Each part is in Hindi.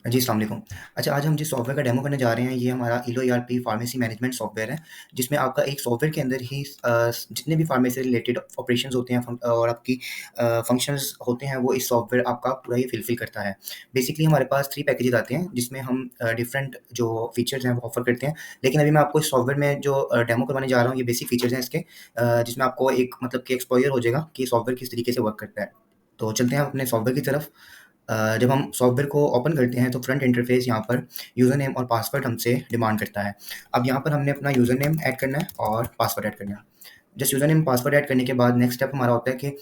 जी, अस्सलाम वालेकुम। अच्छा, आज हम जिस सॉफ्टवेयर का डेमो करने जा रहे हैं, ये हमारा इलो ईआरपी फार्मेसी मैनेजमेंट सॉफ्टवेयर है, जिसमें आपका एक सॉफ्टवेयर के अंदर ही जितने भी फार्मेसी से रिलेटेड ऑपरेशंस होते हैं और आपकी फंक्शंस होते हैं, वो इस सॉफ्टवेयर आपका पूरा ये फिलफिल करता है। बेसिकली हमारे पास 3 पैकेजेज़ आते हैं, जिसमें हम डिफरेंट जो फीचर्स हैं, वो ऑफ़र करते हैं। लेकिन अभी मैं आपको इस सॉफ्टवेयर में जो डेमो करवाने जा रहा हूँ, ये बेसिक फीचर्स हैं इसके, जिसमें आपको एक मतलब कि एक्सपोज़र हो जाएगा कि सॉफ्टवेयर किस तरीके से वर्क करता है। तो चलते हैं अपने सॉफ्टवेयर की तरफ। जब हम सॉफ्टवेयर को ओपन करते हैं तो फ्रंट इंटरफेस यहाँ पर यूज़र नेम और पासवर्ड हमसे डिमांड करता है। अब यहाँ पर हमने अपना यूज़र नेम ऐड करना है और पासवर्ड ऐड करना है। Just user name password add करने के बाद नेक्स्ट स्टेप हमारा होता है कि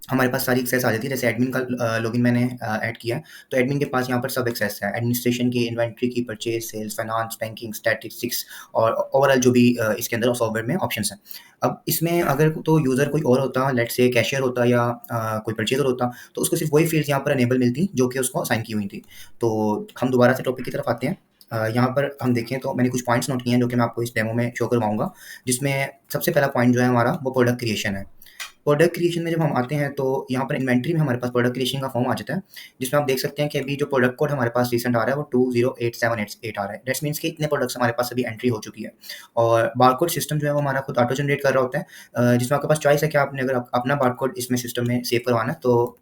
हमारे पास सारी एक्सेस आ जाती है। जैसे एडमिन का लॉगिन मैंने ऐड किया है, तो एडमिन के पास यहाँ पर सब एक्सेस है। एडमिनिस्ट्रेशन की, इन्वेंटरी की, purchase, sales, finance, banking, statistics और ओवरऑल जो भी इसके अंदर सॉफ्टवेयर में ऑप्शंस हैं। अब इसमें अगर तो यूज़र कोई और होता, लेट्स से कैशियर होता या कोई परचेज़र होता, तो उसको सिर्फ़ वही फ़ील्ड्स यहाँ पर इनेबल मिलती जो कि उसको असाइन की हुई थी। तो हम दोबारा से टॉपिक की तरफ आते हैं। यहाँ पर हम देखें तो मैंने कुछ पॉइंट्स नोट किए हैं जो कि मैं आपको इस डेमो में शो करवाऊँगा, जिसमें सबसे पहला पॉइंट जो है हमारा वो प्रोडक्ट क्रिएशन है। प्रोडक्ट क्रिएशन में जब हम आते हैं तो यहाँ पर इन्वेंटरी में हमारे पास प्रोडक्ट क्रिएशन का फॉर्म आ जाता है, जिसमें आप देख सकते हैं कि अभी जो प्रोडक्ट कोड हमारे पास रिसेंट आ रहा है वो 208788 आ रहा है। दैट्स मीन्स कि इतने प्रोडक्ट्स हमारे पास अभी एंट्री हो चुकी है। और बारकोड सिस्टम जो है वो हमारा खुद ऑटो जनरेट कर रहा होता है, जिसमें आपके पास चॉइस है कि आपने अगर अपना बारकोड इसमें सिस्टम में सेव करवाना है तो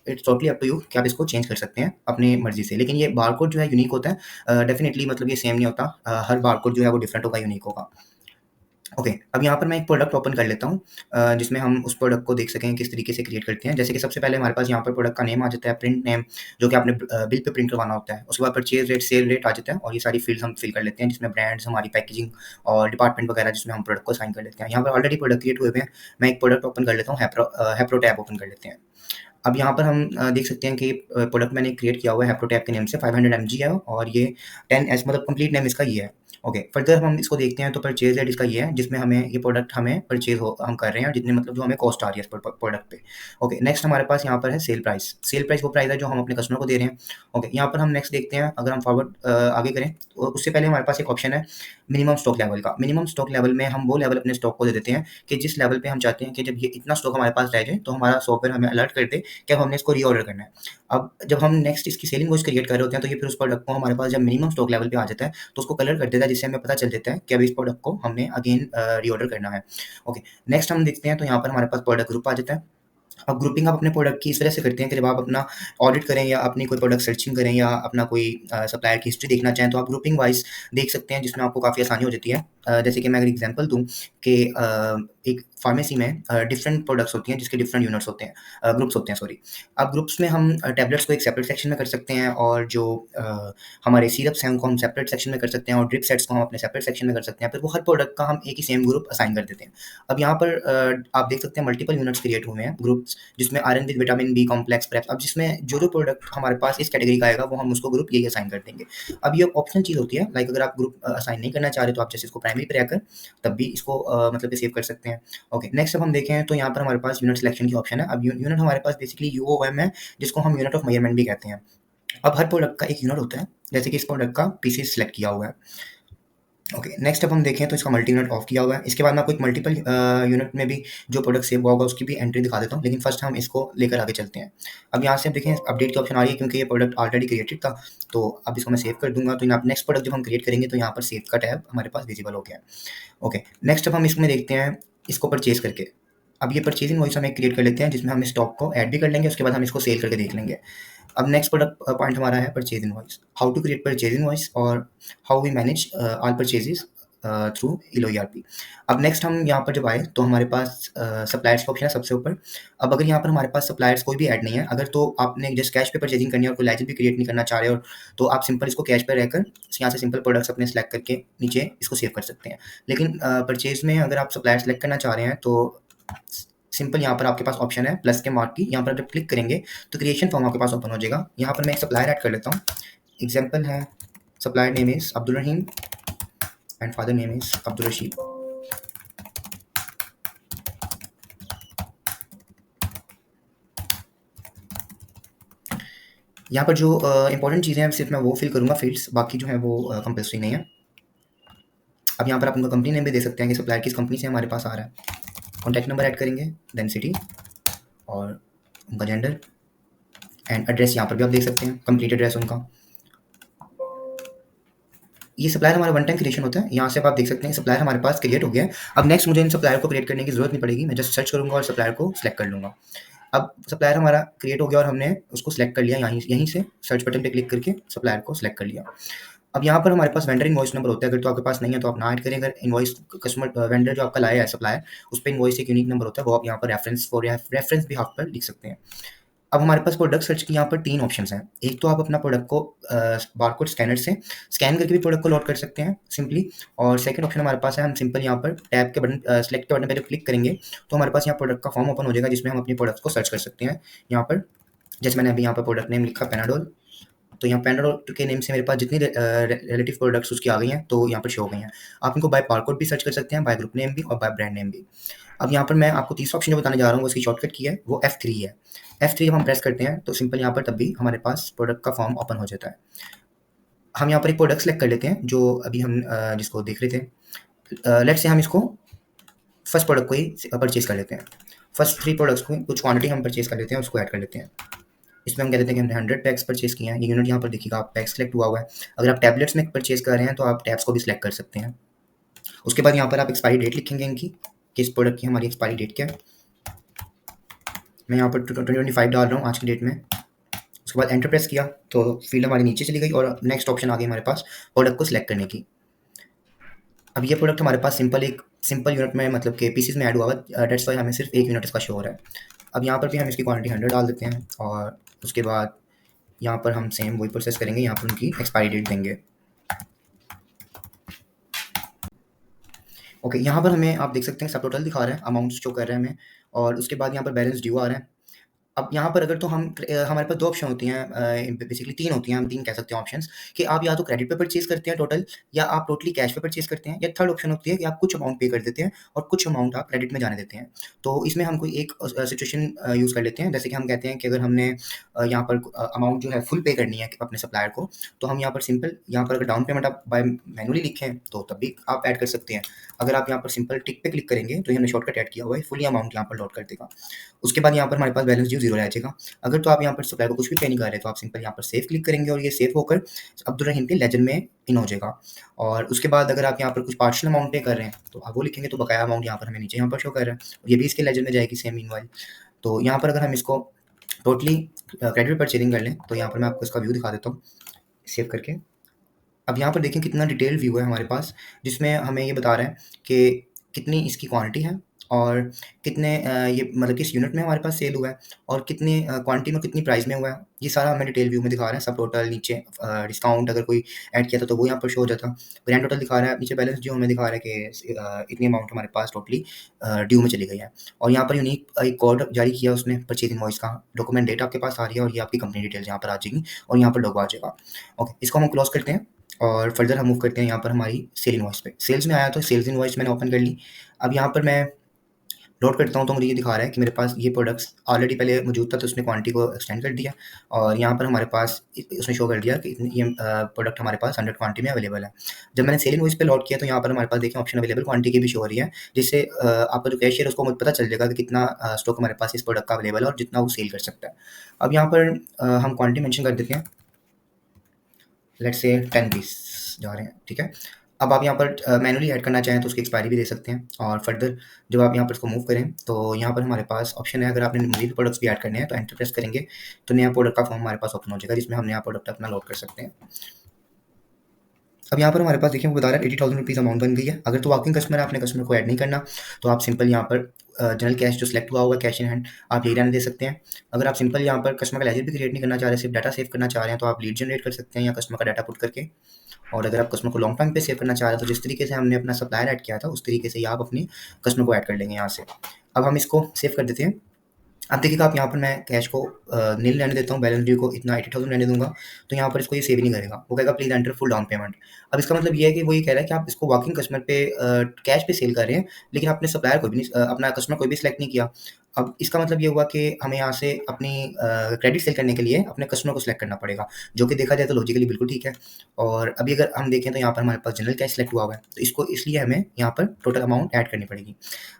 it's totally up to you कि आप इसको चेंज कर सकते हैं अपनी मर्जी से। लेकिन ये बारकोड जो है यूनिक होता है, डेफिनेटली मतलब ये सेम नहीं होता। हर बारकोड जो है वो डिफरेंट होगा, यूनिक होगा। ओके, अब यहाँ पर मैं एक प्रोडक्ट ओपन कर लेता हूँ, जिसमें हम उस प्रोडक्ट को देख सकें किस तरीके से क्रिएट करते हैं। जैसे कि सबसे पहले हमारे पास यहाँ पर प्रोडक्ट का नेम आ जाता है, प्रिंट नेम जो कि आपने बिल पे प्रिंट करवाना होता है। उसके बाद परचेज़ रेट, सेल रेट आ जाता है और ये सारी फील्ड्स हम फिल कर लेते हैं, जिसमें ब्रांड्स, हमारी पैकेजिंग और डिपार्टमेंट वगैरह जिसमें हम प्रोडक्ट को असाइन कर लेते हैं। यहाँ पर ऑलरेडी प्रोडक्ट क्रिएट हुए हुए हैं। मैं एक प्रोडक्ट ओपन कर लेता हूँ, हैप्रो टैब ओपन कर लेते हैं। अब यहाँ पर हम देख सकते हैं कि प्रोडक्ट मैंने क्रिएट किया हुआ है हैप्रोटैप के नेम से, 500 एमजी है और ये 10 मतलब कंप्लीट नेम इसका ये है। ओके, फर्दर हम इसको देखते हैं तो परचेज रेट इसका ये है, जिसमें हमें ये प्रोडक्ट हमें परचेज हो हम कर रहे हैं, जितने मतलब जो हमें कॉस्ट आ रही है इस प्रोडक्ट पे। ओके, नेक्स्ट हमारे पास यहाँ पर है सेल प्राइस। सेल प्राइस वो प्राइस है जो हम अपने कस्टमर को दे रहे हैं। ओके, यहाँ पर हम नेक्स्ट देखते हैं, अगर हम फॉरवर्ड आगे करें तो उससे पहले हमारे पास एक ऑप्शन है मिनिमम स्टॉक लेवल का। मिनिमम स्टॉक लेवल में हम वो लेवल अपने स्टॉक को दे देते हैं कि जिस लेवल पे हम चाहते हैं कि जब ये इतना स्टॉक हमारे पास रह जाए तो हमारा सॉफ्टवेयर हमें अलर्ट कर दे कि अब हमने इसको रीऑर्डर करना है। अब जब हम नेक्स्ट इसकी सेल इनवॉइस क्रिएट कर रहे होते हैं तो ये फिर उस प्रोडक्ट को हमारे पास जब मिनिमम स्टॉक लेवल पे आ जाता है तो उसको कलर कर देता है, जिससे हमें पता चल जाता है कि अब इस प्रोडक्ट को हमने अगेन रीऑर्डर करना है। ओके, नेक्स्ट हम देखते हैं तो यहाँ पर हमारे पास प्रोडक्ट ग्रुप आ जाता है। अब ग्रुपिंग आप अपने प्रोडक्ट की इस वजह से करते हैं कि जब आप अपना ऑडिट करें या अपनी कोई प्रोडक्ट सर्चिंग करें या अपना कोई सप्लायर की हिस्ट्री देखना चाहें तो आप ग्रुपिंग वाइज देख सकते हैं, जिसमें आपको काफ़ी आसानी हो जाती है। जैसे कि मैं अगर एग्जांपल दूं कि एक फार्मेसी में डिफरेंट प्रोडक्ट्स होती हैं जिसके डिफरेंट यूनिट्स होते हैं, ग्रुप्स होते हैं सॉरी। अब ग्रुप्स में हम टैबलेट्स को एक सेपरेट सेक्शन में कर सकते हैं और जो हमारे सिरप्स हैं उनको हम सेपरेट सेक्शन में कर सकते हैं और ड्रिप सेट्स को हम अपने सेपरेट सेक्शन में कर सकते हैं। फिर वो हर प्रोडक्ट का हम एक ही सेम ग्रुप असाइन कर देते हैं। अब यहाँ पर आप देख सकते हैं मल्टीपल यूनिट्स क्रिएट हुए हैं ग्रुप्स, जिसमें iron with vitamin B complex preps. अब जिसमें जो प्रोडक्ट हमारे पास इस कैटेगरी का आएगा वो हम उसको ग्रुप यही असाइन कर देंगे। अब ये ऑप्शनल चीज़ होती है, लाइक अगर आप ग्रुप असाइन नहीं करना चाह रहे तो आप जैसे इसको प्राइमरी पे रहकर तब भी इसको मतलब सेव कर सकते हैं। ओके, नेक्स्ट अब हम देखें तो यहाँ पर हमारे पास यूनिट सिलेक्शन की ऑप्शन है। अब यूनिट हमारे पास बेसिकली यूओएम है, जिसको हम यूनिट ऑफ मेजरमेंट भी कहते हैं। अब हर प्रोडक्ट का एक यूनिट होता है, जैसे कि इस प्रोडक्ट का पीसीस सिलेक्ट किया हुआ है। ओके, नेक्स्ट अब हम देखें तो इसका मल्टी यूनिट ऑफ किया हुआ है। इसके बाद मैं आपको एक मल्टीपल यूनिट में भी जो प्रोडक्ट सेव हुआ होगा उसकी भी एंट्री दिखा देता हूँ, लेकिन फर्स्ट हम इसको लेकर आगे चलते हैं। अब यहाँ से आप देखें अपडेट की ऑप्शन आ रही है क्योंकि ये प्रोडक्ट ऑलरेडी क्रिएटेड था, तो अब इसको मैं सेव कर दूंगा। तो यहाँ नेक्स्ट प्रोडक्ट जब हम क्रिएट करेंगे तो यहाँ पर सेव का टैब हमारे पास विजिबल हो गया है। ओके, नेक्स्ट अब हम इसमें देखते हैं इसको परचेज करके। अब ये परचेजिंग इनवॉइस हम एक क्रिएट कर लेते हैं, जिसमें हम स्टॉक को ऐड भी कर लेंगे, उसके बाद हम इसको सेल करके देख लेंगे। अब नेक्स्ट प्रोडक्ट पॉइंट हमारा है purchase invoice, how to create purchase invoice और how we manage all purchases through Elo ERP. अब नेक्स्ट हम यहाँ पर जब आए तो हमारे पास सप्लायर्स का ऑप्शन है सबसे ऊपर। अब अगर यहाँ पर हमारे पास सप्लायर्स कोई भी ऐड नहीं है, अगर तो आपने जस्ट कैश पे परचेजिंग करनी है और कोई लेजर भी क्रिएट नहीं करना चाह रहे हो, तो आप सिंपल इसको कैश पे रहकर यहाँ से सिंपल प्रोडक्ट्स अपने सेलेक्ट करके नीचे इसको सेव कर सकते हैं। लेकिन परचेज में अगर आप सप्लायर सेलेक्ट करना चाह रहे हैं तो सिंपल यहाँ पर आपके पास ऑप्शन है प्लस के मार्क की, यहाँ पर जब क्लिक करेंगे तो क्रिएशन फॉर्म आपके पास ओपन हो जाएगा। यहाँ पर मैं एक सप्लायर ऐड कर लेता हूँ। एग्जाम्पल है supplier name is Abdul Rahim and father name is Abdul Rashid. यहाँ पर जो इंपॉर्टेंट चीज़ें हैं सिर्फ मैं वो फिल करूँगा फील्ड्स, बाकी जो है वो कंपल्सरी नहीं है। अब यहाँ पर आप उनका कंपनी नेम भी दे सकते हैं कि सप्लायर किस कंपनी से हमारे पास आ रहा है। कॉन्टैक्ट नंबर ऐड करेंगे, देन सिटी और उनका जेंडर एंड एड्रेस यहाँ पर भी आप देख सकते हैं, कंप्लीट एड्रेस उनका। ये सप्लायर हमारा वन टाइम क्रिएशन होता है। यहाँ से अब आप देख सकते हैं सप्लायर हमारे पास क्रिएट हो गया है। अब नेक्स्ट मुझे इन सप्लायर को क्रिएट करने की ज़रूरत नहीं पड़ेगी, मैं जस्ट सर्च करूँगा और सप्लायर को सिलेक्ट कर लूँगा। अब सप्लायर हमारा क्रिएट हो गया और हमने उसको सिलेक्ट कर लिया, यहीं से सर्च बटन पे क्लिक करके सप्लायर को सिलेक्ट कर लिया। अब यहाँ पर हमारे पास वेंडर इनवॉइस नंबर होता है, अगर तो आपके पास नहीं है तो आप ना ऐड करें। अगर इनवॉइस कस्टमर वेंडर जो आपका लाया है सप्लायर, उस पे इनवॉइस एक यूनिक नंबर होता है, वो आप यहाँ पर रेफरेंस फॉर या रेफरेंस भी हाफ पर लिख सकते हैं। अब हमारे पास प्रोडक्ट सर्च की यहाँ पर 3 ऑप्शंस हैं। एक तो आप अपना प्रोडक्ट को बारकोड स्कैनर से स्कैन करके भी प्रोडक्ट को लोड कर सकते हैं सिंपली, और सेकंड ऑप्शन हमारे पास है, हम सिंपल यहाँ पर टैब के बटन सेलेक्ट के बटन पे जब क्लिक करेंगे तो हमारे पास यहाँ प्रोडक्ट का फॉर्म ओपन हो जाएगा, जिसमें हम अपने प्रोडक्ट्स को सर्च कर सकते हैं। यहाँ पर जैसे मैंने अभी यहाँ पर प्रोडक्ट नेम लिखा पेनाडोल, तो यहाँ पेनाडोल के नेम से मेरे पास जितनी रिलेटिव प्रोडक्ट्स उसकी आ गई हैं तो यहाँ पर शो हो गई हैं। आप इनको बाय बारकोड भी सर्च कर सकते हैं, बाय ग्रुप नेम भी और बाय ब्रांड नेम भी। अब यहाँ पर मैं आपको तीसरा ऑप्शन जो बताने जा रहा हूँ, उसकी शॉर्टकट की है, वो F3 है। F3 जब हम प्रेस करते हैं तो सिंपल यहाँ पर तब भी हमारे पास प्रोडक्ट का फॉर्म ओपन हो जाता है। हम यहाँ पर एक प्रोडक्ट सेलेक्ट कर लेते हैं जो अभी हम जिसको देख रहे थे। लेट्स से हम इसको फर्स्ट प्रोडक्ट को ही परचेज कर लेते हैं। फर्स्ट 3 प्रोडक्ट्स को कुछ क्वांटिटी हम परचेज कर लेते हैं, उसको ऐड कर लेते हैं। इसमें हम कह देते हैं कि हमने 100 पैक्स परचेज किए हैं। ये यूनिट यहाँ पर देखिएगा, आप पैक्स सेलेक्ट हुआ हुआ है। अगर आप टैबलेट्स में परचेज कर रहे हैं तो आप टैब्स को भी सिलेक्ट कर सकते हैं। उसके बाद यहाँ पर आप एक्सपायरी डेट लिखेंगे इनकी, कि इस प्रोडक्ट की हमारी एक्सपायरी डेट क्या है। मैं यहाँ पर 2025 डाल रहा हूँ आज की डेट में। उसके बाद एंटर प्रेस किया तो फील्ड हमारी नीचे चली गई और नेक्स्ट ऑप्शन आ गई हमारे पास प्रोडक्ट को सिलेक्ट करने की। अब ये प्रोडक्ट हमारे पास सिंपल यूनिट में, मतलब के पीसीज में ऐड हुआ हुआ, डेट्स वाई हमें सिर्फ एक यूनिट इसका शो हो रहा है। अब यहाँ पर भी हम इसकी क्वांटिटी 100 डाल देते हैं और उसके बाद यहाँ पर हम सेम वही प्रोसेस करेंगे, यहाँ पर उनकी एक्सपायरी डेट देंगे। ओके, यहाँ पर हमें आप देख सकते हैं सब टोटल दिखा रहा है, अमाउंट शो कर रहा है हमें, और उसके बाद यहाँ पर बैलेंस ड्यू आ रहा है। अब यहाँ पर अगर तो हमारे पास 2 ऑप्शन होती हैं, बेसिकली 3 होती हैं, हम 3 कह सकते हैं ऑप्शंस, कि आप या तो क्रेडिट पे परचेज़ करते हैं टोटल, या आप टोटली कैश पे परचेज़ करते हैं, या थर्ड ऑप्शन होती है कि आप कुछ अमाउंट पे कर देते हैं और कुछ अमाउंट आप क्रेडिट में जाने देते हैं। तो इसमें हम कोई एक सिचुएशन यूज़ कर लेते हैं, जैसे कि हम कहते हैं कि अगर हमने यहाँ पर अमाउंट जो है फुल पे करनी है अपने सप्लायर को, तो हम यहाँ पर सिंपल यहाँ पर अगर डाउन पेमेंट आप बाय मैनुअली लिखें तो तब भी आप ऐड कर सकते हैं। अगर आप यहाँ पर सिंपल टिक पे क्लिक करेंगे तो ये हमने शॉर्टकट ऐड किया हुआ है, फुली अमाउंट यहाँ पर लोड कर देगा। उसके बाद यहाँ पर हमारे पास बैलेंस ड्यू 0 रह जाएगा। अगर तो आप यहाँ पर सप्लायर को कुछ भी पे नहीं कर रहे तो आप सिंपल यहाँ पर सेव क्लिक करेंगे और ये सेव होकर अब्दुल रहीम के लेजर में इन हो जाएगा। और उसके बाद अगर आप यहाँ पर कुछ पार्शियल अमाउंट पे कर रहे हैं तो आप वो लिखेंगे, तो बकाया अमाउंट यहाँ पर हमें नीचे यहाँ पर शो कर रहा है और ये भी इसके लेजर में जाएगी सेम मीनवाइल। तो यहाँ पर अगर हम इसको टोटली क्रेडिट परचेजिंग कर लें तो यहाँ पर मैं आपको इसका व्यू दिखा देता हूँ सेव करके। अब यहाँ पर देखें कितना डिटेल्ड व्यू है हमारे पास, जिसमें हमें ये बता रहा है कि कितनी इसकी क्वांटिटी है और कितने ये मतलब किस यूनिट में हमारे पास सेल हुआ है और कितनी क्वांटिटी में कितनी प्राइस में हुआ है। ये सारा हमें डिटेल व्यू में दिखा रहा है। सब टोटल नीचे डिस्काउंट अगर कोई ऐड किया था तो वो यहाँ पर शो हो जाता। ग्रैंड टोटल दिखा रहा है, नीचे बैलेंस जो हमें दिखा रहा है कि इतनी अमाउंट हमारे पास टोटली ड्यू में चली गई है। और यहाँ पर यूनिक एक कोड जारी किया उसने परचेज इनवॉइस का, डॉक्यूमेंट डेट आपके पास आ रही है और ये आपकी कंपनी डिटेल्स यहाँ पर आ जाएगी और यहाँ पर लोगो आ जाएगा। ओके, इसको हम क्लोज करते हैं और फर्दर हम मूव करते हैं यहाँ पर हमारी सेल इनवॉइस पे। सेल्स में आया तो सेल्स इनवॉइस मैंने ओपन कर ली। अब यहाँ पर मैं लोड करता हूँ तो मुझे ये दिखा रहा है कि मेरे पास ये प्रोडक्ट्स ऑलरेडी पहले मौजूद था, तो उसने क्वांटिटी को एक्सटेंड कर दिया और यहाँ पर हमारे पास उसने शो कर दिया कि ये प्रोडक्ट हमारे पास 100 क्वांटिटी में अवेलेबल है। जब मैंने सेल इनवॉइस पे लोड किया तो यहाँ पर हमारे पास देखिए ऑप्शन अवेलेबल क्वांटिटी की भी शो हो रही है, जिससे आपका जो कैशियर है उसको मुझे पता चल जाएगा कि कितना स्टॉक हमारे पास इस प्रोडक्ट का अवेलेबल है और जितना वो सेल कर सकता है। अब यहाँ पर हम क्वांटिटी मेंशन कर देते हैं, लेट्स से 10 पीस जा रहे हैं, ठीक है। अब आप यहाँ पर मैनुअली ऐड करना चाहें तो उसकी एक्सपायरी भी दे सकते हैं। और फर्दर जब आप यहाँ पर इसको मूव करें तो यहाँ पर हमारे पास ऑप्शन है, अगर आपने मजीद प्रोडक्ट्स भी ऐड करने हैं तो एंटर प्रेस करेंगे तो नया प्रोडक्ट का फॉर्म हमारे पास ओपन हो जाएगा, जिसमें हम नया प्रोडक्ट अपना लोड कर सकते हैं। अब यहाँ पर हमारे पास देखिए वो बता रहा है 80,000 रुपीज़ अमाउंट बन गई है। अगर तो वर्किंग कस्टमर है, आपने कस्टमर को ऐड नहीं करना, तो आप सिंपल यहाँ पर जनरल कैश जो सिलेक्ट हुआ होगा कैश इन हैंड आप यही रहने दे सकते हैं। अगर आप सिंपल यहाँ पर कस्टमर का लेजर भी क्रिएट नहीं करना चाह रहे, सिर्फ डाटा सेव करना चाह रहे हैं, तो आप लीड जनरेट कर सकते हैं या कस्टमर का डाटा पुट करके। और अगर आप कस्टमर को लॉन्ग टाइम पे सेव करना चाह रहे हैं तो जिस तरीके से हमने अपना सप्लायर ऐड किया था उस तरीके से ही आप अपनी कस्टमर को ऐड कर लेंगे यहाँ से। अब हम इसको सेव कर देते हैं। अब देखिएगा आप यहाँ पर मैं कैश को नील रहने देता हूँ, बैलेंस ड्यू को इतना 80,000 रहने दूंगा, तो यहाँ पर इसको ये सेव ही नहीं करेगा, वो कहेगा please enter full down payment. अब इसका मतलब ये है कि वो ये कह रहा है कि आप इसको वर्किंग कस्टमर पे कैश पे सेल कर रहे हैं, लेकिन आपने सप्लायर को भी नहीं अपना कस्टमर कोई भी सिलेक्ट नहीं किया। अब इसका मतलब ये हुआ कि हमें यहाँ से अपनी क्रेडिट सेल करने के लिए अपने कस्टमर को सिलेक्ट करना पड़ेगा, जो कि देखा जाए तो लॉजिकली बिल्कुल ठीक है। और अभी अगर हम देखें तो यहाँ पर हमारे पास जनरल कैश सिलेक्ट हुआ हुआ है, तो इसको इसलिए हमें यहाँ पर टोटल अमाउंट ऐड करनी पड़ेगी।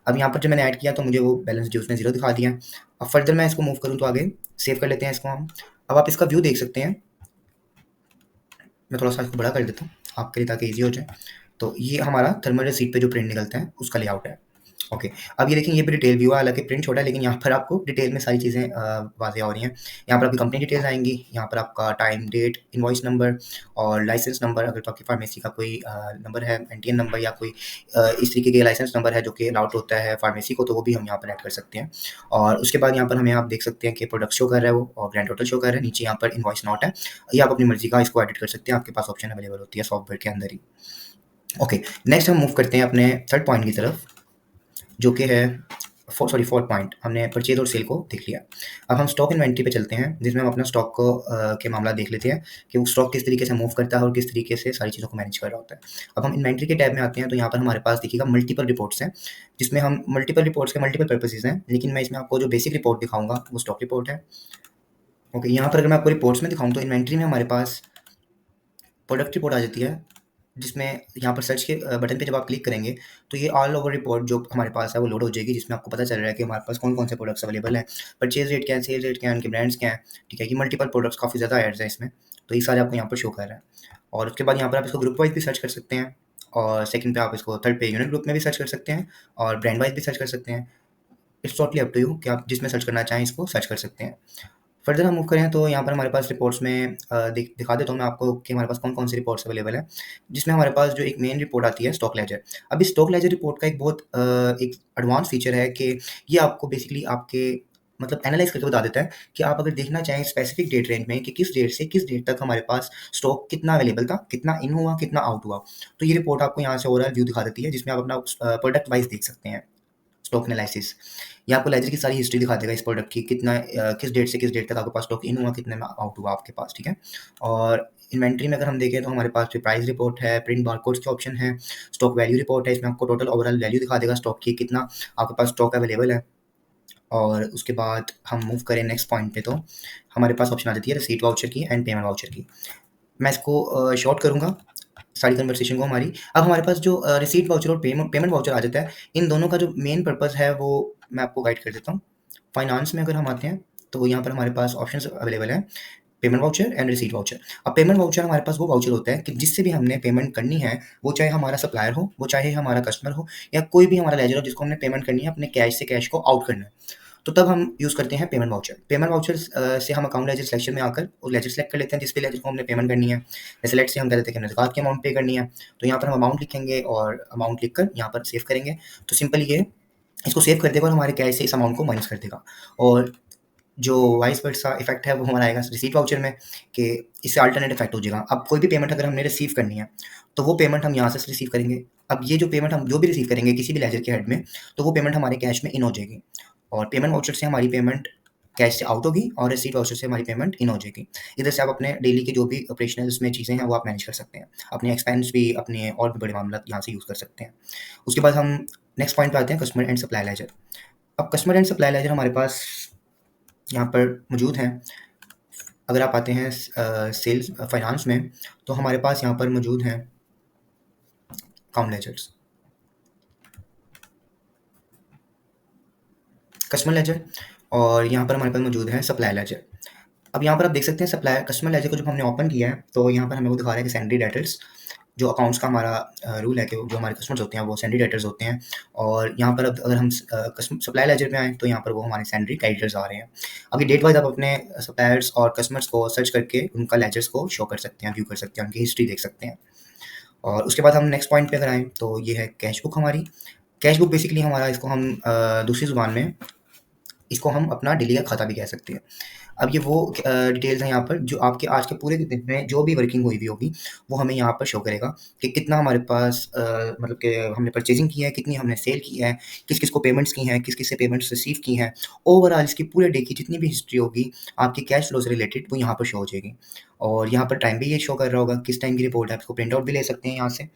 अब यहाँ पर जब मैंने ऐड किया तो मुझे वो बैलेंस ड्यू उसने 0 दिखा दिया है। अब फर्दर मैं इसको मूव करूँ तो आगे सेव कर लेते हैं इसको हम। अब आप इसका व्यू देख सकते हैं, मैं थोड़ा सा इसको बड़ा कर देता हूँ, आपके लिए ताकि ईज़ी हो जाए। तो ये हमारा थर्मल रिसीट पे जो प्रिंट निकलता है उसका लेआउट है। ओके, अब ये देखें ये भी डिटेल व्यू है, हालाँकि प्रिंट छोटा है लेकिन यहाँ पर आपको डिटेल में सारी चीज़ें वाज़ेह हो रही हैं। यहाँ पर आपकी कंपनी डिटेल्स आएँगी, यहाँ पर आपका टाइम, डेट, इनवॉइस नंबर और लाइसेंस नंबर, अगर तो आपकी फार्मेसी का कोई नंबर है, एनटीएन नंबर या कोई इस तरीके के लाइसेंस नंबर है जो कि अलाउड होता है फार्मेसी को, तो वो भी हम यहाँ पर ऐड कर सकते हैं। और उसके बाद यहाँ पर हमें आप देख सकते हैं कि प्रोडक्ट शो कर रहा है वो और ग्रैंड टोटल शो कर रहा है, नीचे यहाँ पर इनवॉइस नॉट है। ये आप अपनी मर्ज़ी का इसको एडिट कर सकते हैं, आपके पास ऑप्शन अवेलेबल होती है सॉफ्टवेयर के अंदर ही। ओके, नेक्स्ट हम मूव करते हैं अपने थर्ड पॉइंट की तरफ, जो कि है फोर्थ पॉइंट। हमने परचेज और सेल को देख लिया। अब हम स्टॉक इन्वेंट्री पे चलते हैं, जिसमें हम अपना स्टॉक को के मामला देख लेते हैं कि वो स्टॉक किस तरीके से मूव करता है और किस तरीके से सारी चीज़ों को मैनेज कर रहा होता है। अब हम इन्वेंट्री के टैब में आते हैं, तो यहाँ पर हमारे पास देखिएगा मल्टीपल रिपोर्ट्स हैं, जिसमें हम मल्टीपल रिपोर्ट्स के मल्टीपल पर्पसेस हैं, लेकिन मैं इसमें आपको जो बेसिक रिपोर्ट दिखाऊंगा वो स्टॉक रिपोर्ट है। ओके, यहाँ पर अगर मैं आपको रिपोर्ट्स में दिखाऊँ तो इन्वेंट्री में हमारे पास प्रोडक्ट रिपोर्ट आ जाती है, जिसमें यहाँ पर सर्च के बटन पे जब आप क्लिक करेंगे तो ये ऑल ओवर रिपोर्ट जो हमारे पास है वो लोड हो जाएगी, जिसमें आपको पता चल रहा है कि हमारे पास कौन-कौन से प्रोडक्ट्स अवेलेबल हैं, परचेज़ रेट क्या है, सेल रेट क्या है, उनके ब्रांड्स क्या हैं, ठीक है? ये मल्टीपल प्रोडक्ट्स काफ़ी ज़्यादा ऐड्स हैं इसमें, तो ये सारे आपको यहाँ पर शो कर रहा है। और उसके बाद यहाँ पर आप इसको ग्रुप वाइज़ भी सर्च कर सकते हैं और सेकंड पे आप इसको थर्ड पे यूनिट ग्रुप में भी सर्च कर सकते हैं और ब्रांड वाइज़ भी सर्च कर सकते हैं। It's totally up to you कि आप जिसमें सर्च करना चाहें इसको सर्च कर सकते हैं। फर्दर हम मूव करें तो यहाँ पर हमारे पास रिपोर्ट्स में दिखा देता हूँ मैं आपको कि हमारे पास कौन-कौन सी रिपोर्ट्स अवेलेबल हैं, जिसमें हमारे पास जो एक मेन रिपोर्ट आती है स्टॉक लेजर। अब इस स्टॉक लेजर रिपोर्ट का एक बहुत एक एडवांस फीचर है कि ये आपको बेसिकली आपके मतलब एनालाइज़ करके बता देता है कि आप अगर देखना चाहें स्पेसिफिक डेट रेंज में कि किस डेट से किस डेट तक हमारे पास स्टॉक कितना अवेलेबल था, कितना इन हुआ, कितना आउट हुआ। तो ये रिपोर्ट आपको यहाँ से ओवरऑल व्यू दिखा देती है, जिसमें आप अपना प्रोडक्ट वाइज़ देख सकते हैं। स्टॉक एनालिसिस, ये आपको लेजर की सारी हिस्ट्री दिखा देगा इस प्रोडक्ट की, कितना किस डेट से किस डेट तक आपके पास स्टॉक इन हुआ, कितने में आउट हुआ आपके पास, ठीक है? और इन्वेंट्री में अगर हम देखें तो हमारे पास जो प्राइस रिपोर्ट है, प्रिंट बारकोड्स के ऑप्शन है, स्टॉक वैल्यू रिपोर्ट है, इसमें आपको टोटल ओवरऑल वैल्यू दिखा देगा स्टॉक की, कितना आपके पास स्टॉक अवेलेबल है। और उसके बाद हम मूव करें नेक्स्ट पॉइंट पे, तो हमारे पास ऑप्शन आ जाती है रिसीट वाउचर की एंड पेमेंट वाउचर की। मैं इसको शॉर्ट करूँगा सारी कन्वर्सेशन को हमारी। अब हमारे पास जो रिसीट वाउचर और पेमेंट वाउचर आ जाता है, इन दोनों का जो मेन पर्पज़ है वो मैं आपको गाइड कर देता हूँ। फाइनेंस में अगर हम आते हैं, तो यहाँ पर हमारे पास ऑप्शंस अवेलेबल हैं, payment voucher and receipt voucher. अब पेमेंट वाउचर हमारे पास वो वाउचर होता है कि जिससे भी हमने पेमेंट करनी है, वो चाहे हमारा सप्लायर हो, वो चाहे हमारा कस्टमर हो या कोई भी हमारा लेजर हो जिसको हमने पेमेंट करनी है, अपने कैश से कैश को आउट करना है। तो तब हम यूज़ करते हैं पेमेंट वाउचर। पेमेंट वाउचर्स से हम अकाउंट लेजर सिलेक्शन में आकर वो लेजर सेलेक्ट कर लेते हैं जिस भी लेजर को हमने पेमेंट करनी है। जैसे लेट्स से हम कह देते हैं कि हमने ज़कात की अमाउंट पे करनी है, तो यहाँ पर हम अमाउंट लिखेंगे और अमाउंट लिखकर यहाँ पर सेव करेंगे। तो सिंपल ये इसको सेव कर देगा और हमारे कैश से इस अमाउंट को माइनस कर देगा। और जो वाइस वर्सा इफेक्ट है वो हमारा आएगा रिसीट वाउचर में कि इससे अल्टरनेट इफेक्ट हो जाएगा। अब कोई भी पेमेंट अगर हमने रिसीव करनी है, तो वो पेमेंट हम यहाँ से रिसीव करेंगे। अब ये जो पेमेंट हम जो भी रिसीव करेंगे किसी भी लेजर के हेड में, तो वो पेमेंट हमारे कैश में इन हो जाएगी और पेमेंट वाउचर से हमारी पेमेंट कैश से आउट होगी और रिसीट वाउचर से हमारी पेमेंट इन हो जाएगी। इधर से आप अपने डेली के जो भी ऑपरेशनल्स में चीज़ें हैं वो आप मैनेज कर सकते हैं। अपने एक्सपेंस भी, अपने और भी बड़े मामला यहाँ से यूज़ कर सकते हैं। उसके बाद हम नेक्स्ट पॉइंट पे आते हैं कस्टमर एंड सप्लाई लेजर। अब कस्टमर एंड सप्लाई लेजर हमारे पास यहाँ पर मौजूद हैं। अगर आप आते हैं सेल्स फाइनेंस में, तो हमारे पास यहाँ पर मौजूद हैं अकाउंट लेजर्स, कस्टमर लेजर और यहाँ पर हमारे पास मौजूद है सप्लाई लेजर। अब यहाँ पर आप देख सकते हैं सप्लाई कस्टमर लेजर को जब हमने ओपन किया है, तो यहाँ पर हमें वो दिखा रहा है कि सैंडरी डेटर्स, जो अकाउंट्स का हमारा रूल है कि जो हमारे कस्टमर्स होते हैं वो सैंडरी डेटर्स होते हैं। और यहाँ पर अब अगर हम सप्लाई लेजर में आएँ, तो यहाँ पर वो हमारे सैंडरी क्रेडिटर्स आ रहे हैं। अभी डेट वाइज आप अपने सप्लायर्स और कस्टमर्स को सर्च करके उनका लेजर्स को शो कर सकते हैं, व्यू कर सकते हैं, उनकी हिस्ट्री देख सकते हैं। और उसके बाद हम नेक्स्ट पॉइंट पे अगर आएँ, तो ये है कैश बुक हमारी। कैश बुक बेसिकली हमारा इसको हम दूसरी ज़ुबान में इसको हम अपना डेली का खाता भी कह सकते हैं। अब ये वो डिटेल्स हैं यहाँ पर जो आपके आज के पूरे दिन में जो भी वर्किंग हुई हुई होगी, वो हमें यहाँ पर शो करेगा कि कितना हमारे पास मतलब कि हमने परचेज़िंग की है, कितनी हमने सेल की है, किस-किस को पेमेंट्स की हैं, किस-किस से पेमेंट्स रिसीव की हैं। ओवरऑल इसकी पूरे डे की जितनी भी हिस्ट्री होगी, आपकी कैश फ्लो से रिलेटेड वो यहाँ पर शो हो जाएगी। और यहाँ पर टाइम भी ये शो कर रहा होगा, किस टाइम की रिपोर्ट है, आप इसको प्रिंट आउट भी ले सकते हैं यहाँ से।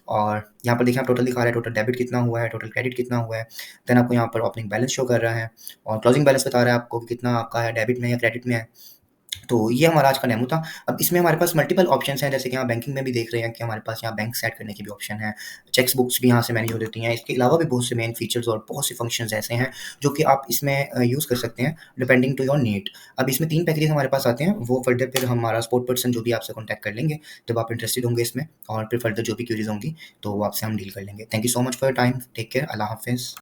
और यहाँ पर देखिए आप टोटल दिखा रहा है, टोटल डेबिट कितना हुआ है, टोटल क्रेडिट कितना हुआ है। देन आपको यहाँ पर ओपनिंग बैलेंस शो कर रहा है और क्लोजिंग बैलेंस बता रहा है आपको कि कितना आपका है, डेबिट में या क्रेडिट में है। तो ये हमारा आज का डेमो था। अब इसमें हमारे पास मल्टीपल ऑप्शंस हैं, जैसे कि यहाँ बैंकिंग में भी देख रहे हैं कि हमारे पास यहाँ बैंक सेट करने की भी ऑप्शन है, चेक्स बुक्स भी यहाँ से मैनेज हो जाती हैं। इसके अलावा भी बहुत से मेन फीचर्स और बहुत से फंक्शंस ऐसे हैं जो कि आप इसमें यूज़ कर सकते हैं डिपेंडिंग टू योर नीड। अब इसमें 3 पैकेजेस हमारे पास आते हैं, वो फर्दर फिर हमारा सपोर्ट पर्सन जो भी आपसे कॉन्टैक्ट कर लेंगे, जब आप इंटरेस्टेड होंगे इसमें, और फिर फर्दर जो भी क्वेरीज़ होंगी, तो वो आपसे हम डील कर लेंगे। Thank you so much for your time. Take care. अल्लाह हाफ़िज़।